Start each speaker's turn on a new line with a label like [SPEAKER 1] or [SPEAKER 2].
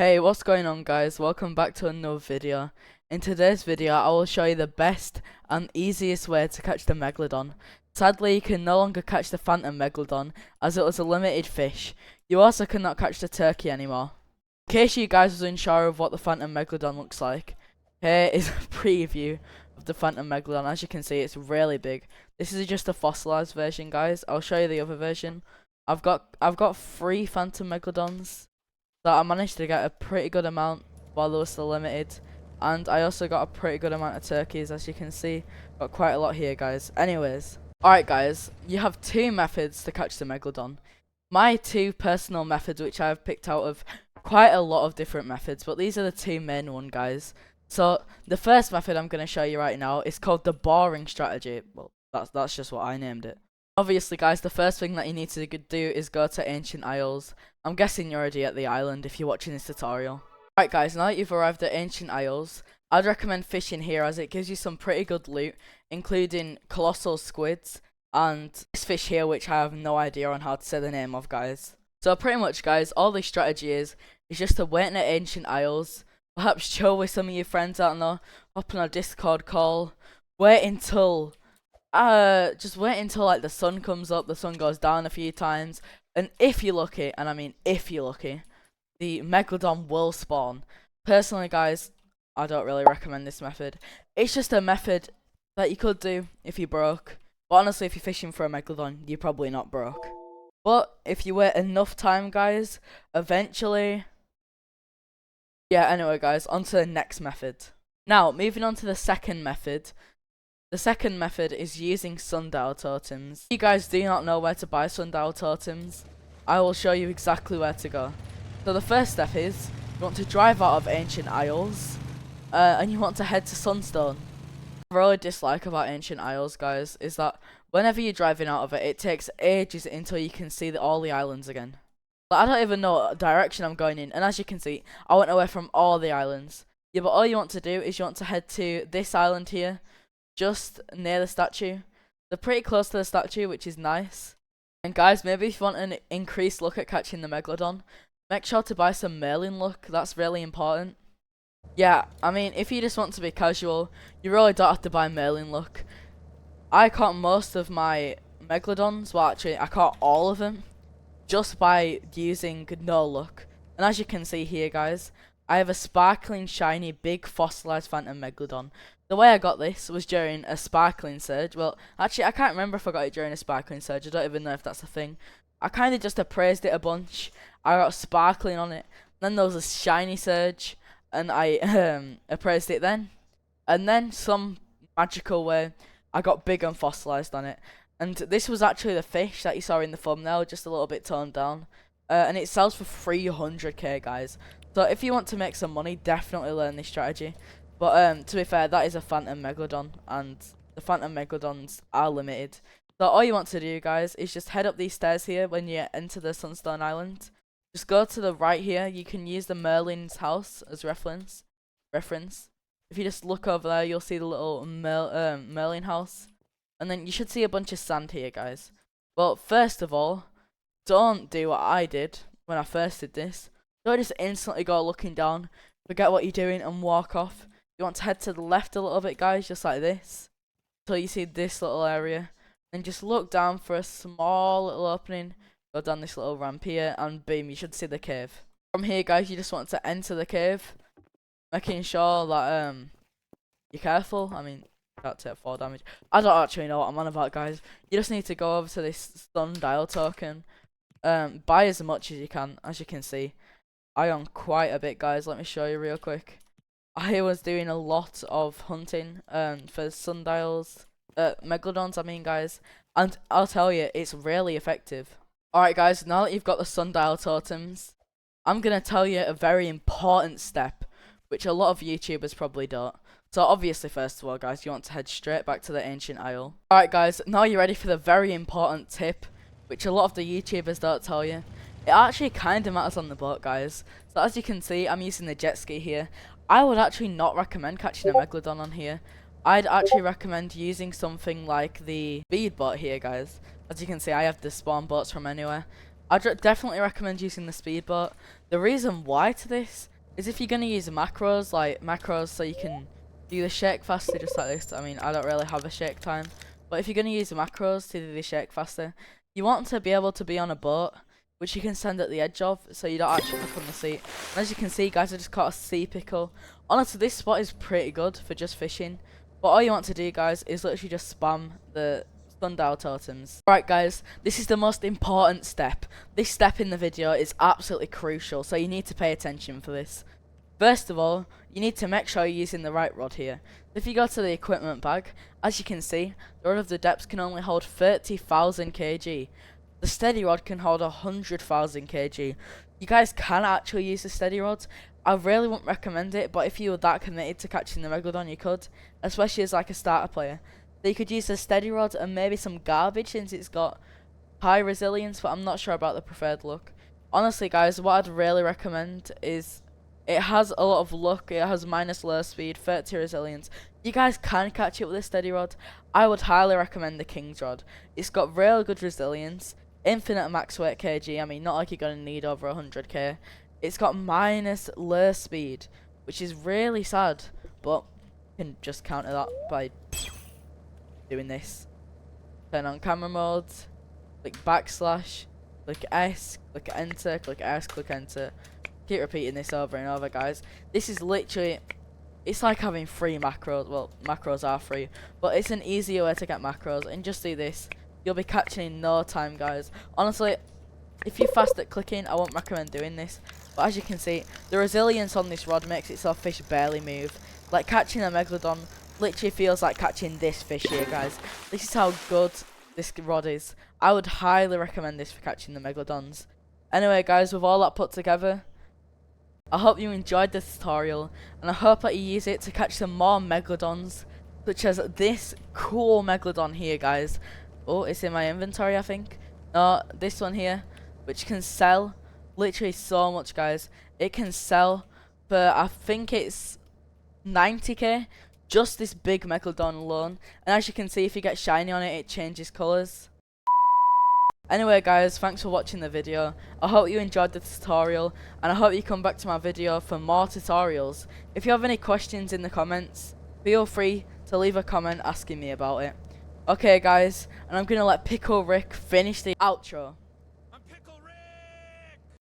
[SPEAKER 1] Hey, what's going on guys? Welcome back to another video. In today's video, I will show you the best and easiest way to catch the Megalodon. Sadly, you can no longer catch the phantom Megalodon as it was a limited fish. You also cannot catch the turkey anymore. In case you guys was unsure of what the phantom Megalodon looks like, here is a preview of the phantom Megalodon. As you can see, it's really big. This is just a fossilized version, guys. I'll show you the other version. I've got 3 phantom Megalodons. So I managed to get a pretty good amount while they were still limited, and I also got a pretty good amount of turkeys, as you can see. Got quite a lot here, guys. Anyways, alright guys, you have 2 methods to catch the Megalodon. My 2 personal methods, which I have picked out of quite a lot of different methods, but these are the 2 main ones, guys. So the first method I'm going to show you right now is called the boring strategy. Well, that's just what I named it. Obviously, guys, the first thing that you need to do is go to Ancient Isles. I'm guessing you're already at the island if you're watching this tutorial. Right, guys, now that you've arrived at Ancient Isles, I'd recommend fishing here as it gives you some pretty good loot, including colossal squids and this fish here, which I have no idea on how to say the name of, guys. So pretty much, guys, all this strategy is just to wait at Ancient Isles, perhaps chill with some of your friends out there, hop on a Discord call, wait until just wait until like the sun comes up, the sun goes down a few times, and if you're lucky, and I mean if you're lucky, the Megalodon will spawn. Personally, guys, I don't really recommend this method. It's just a method that you could do if you're broke, but honestly, if you're fishing for a Megalodon, you're probably not broke. But if you wait enough time, guys, eventually, yeah, anyway, guys, on to the next method. Now, moving on to the second method. The second method is using sundial totems. If you guys do not know where to buy sundial totems, I will show you exactly where to go. So the first step is, you want to drive out of Ancient Isles, and you want to head to Sunstone. What I really dislike about Ancient Isles, guys, is that whenever you're driving out of it, it takes ages until you can see all the islands again. Like, I don't even know what direction I'm going in, and as you can see, I went away from all the islands. Yeah, but all you want to do is you want to head to this island here, just near the statue. They're pretty close to the statue, which is nice. And guys, maybe if you want an increased look at catching the Megalodon, make sure to buy some marlin luck. That's really important. Yeah, I mean, if you just want to be casual, you really don't have to buy marlin luck. I caught most of my Megalodons, well actually I caught all of them, just by using no luck. And as you can see here, guys, I have a sparkling, shiny, big fossilized phantom Megalodon. The way I got this was during a sparkling surge. Well, actually, I can't remember if I got it during a sparkling surge. I don't even know if that's a thing. I kind of just appraised it a bunch. I got sparkling on it. Then there was a shiny surge, and I appraised it then. And then some magical way, I got big and fossilized on it. And this was actually the fish that you saw in the thumbnail, just a little bit toned down. And it sells for 300k, guys. So if you want to make some money, definitely learn this strategy. But to be fair, that is a phantom Megalodon, and the phantom Megalodons are limited. So all you want to do, guys, is just head up these stairs here when you enter the Sunstone Island. Just go to the right here. You can use the Merlin's house as reference. If you just look over there, you'll see the little Merlin house. And then you should see a bunch of sand here, guys. Well, first of all, don't do what I did when I first did this. Don't just instantly go looking down, forget what you're doing, and walk off. You want to head to the left a little bit, guys, just like this, until you see this little area. Then just look down for a small little opening, go down this little ramp here, and boom, you should see the cave. From here, guys, you just want to enter the cave, making sure that you're careful. I mean, can't take 4 damage. I don't actually know what I'm on about, guys. You just need to go over to this sundial token, buy as much as you can. As you can see, I own quite a bit, guys. Let me show you real quick. I was doing a lot of hunting for sundials, Megalodons, I mean, guys, and I'll tell you, it's really effective. Alright, guys, now that you've got the sundial totems, I'm going to tell you a very important step, which a lot of YouTubers probably don't. So obviously, first of all, guys, you want to head straight back to the Ancient Isle. Alright, guys, now you're ready for the very important tip, which a lot of the YouTubers don't tell you. It actually kind of matters on the boat, guys. So as you can see, I'm using the jet ski here. I would actually not recommend catching a Megalodon on here. I'd actually recommend using something like the speedboat here, guys. As you can see, I have the spawn boats from anywhere. definitely recommend using the speedboat. The reason why to this is if you're gonna use macros, like macros so you can do the shake faster just like this. I mean, I don't really have a shake time, but if you're gonna use macros to do the shake faster, you want to be able to be on a boat which you can stand at the edge of, so you don't actually hook on the seat. And as you can see, guys, I just caught a sea pickle. Honestly, this spot is pretty good for just fishing. But all you want to do, guys, is literally just spam the sundial totems. Right, guys, this is the most important step. This step in the video is absolutely crucial, so you need to pay attention for this. First of all, you need to make sure you're using the right rod here. If you go to the equipment bag, as you can see, the rod of the depths can only hold 30,000 kg. The steady rod can hold 100,000 kg. You guys can actually use the steady rods. I really wouldn't recommend it, but if you were that committed to catching the Megalodon, you could, especially as like a starter player. So you could use the steady rod and maybe some garbage since it's got high resilience, but I'm not sure about the preferred look. Honestly, guys, what I'd really recommend is it has a lot of luck. It has minus lure speed, 30 resilience. You guys can catch it with a steady rod. I would highly recommend the King's rod. It's got real good resilience, infinite max weight kg. I mean, not like you're gonna need over 100k. It's got minus lure speed, which is really sad, but you can just counter that by doing this. Turn on camera mode, click backslash, click S, click enter, click S, click enter. Keep repeating this over and over, guys. This is literally, it's like having free macros. Well, macros are free, but it's an easier way to get macros. And just do this, you'll be catching in no time, guys. Honestly, if you're fast at clicking, I won't recommend doing this. But as you can see, the resilience on this rod makes it so fish barely move. Like catching a Megalodon literally feels like catching this fish here, guys. This is how good this rod is. I would highly recommend this for catching the Megalodons. Anyway, guys, with all that put together, I hope you enjoyed this tutorial, and I hope that you use it to catch some more Megalodons, such as this cool Megalodon here, guys. Oh, it's in my inventory, I think. No, this one here, which can sell literally so much, guys. It can sell for, I think it's 90k, just this big Megalodon alone. And as you can see, if you get shiny on it, it changes colours. Anyway, guys, thanks for watching the video. I hope you enjoyed the tutorial, and I hope you come back to my video for more tutorials. If you have any questions in the comments, feel free to leave a comment asking me about it. Okay, guys, and I'm gonna let Pickle Rick finish the outro.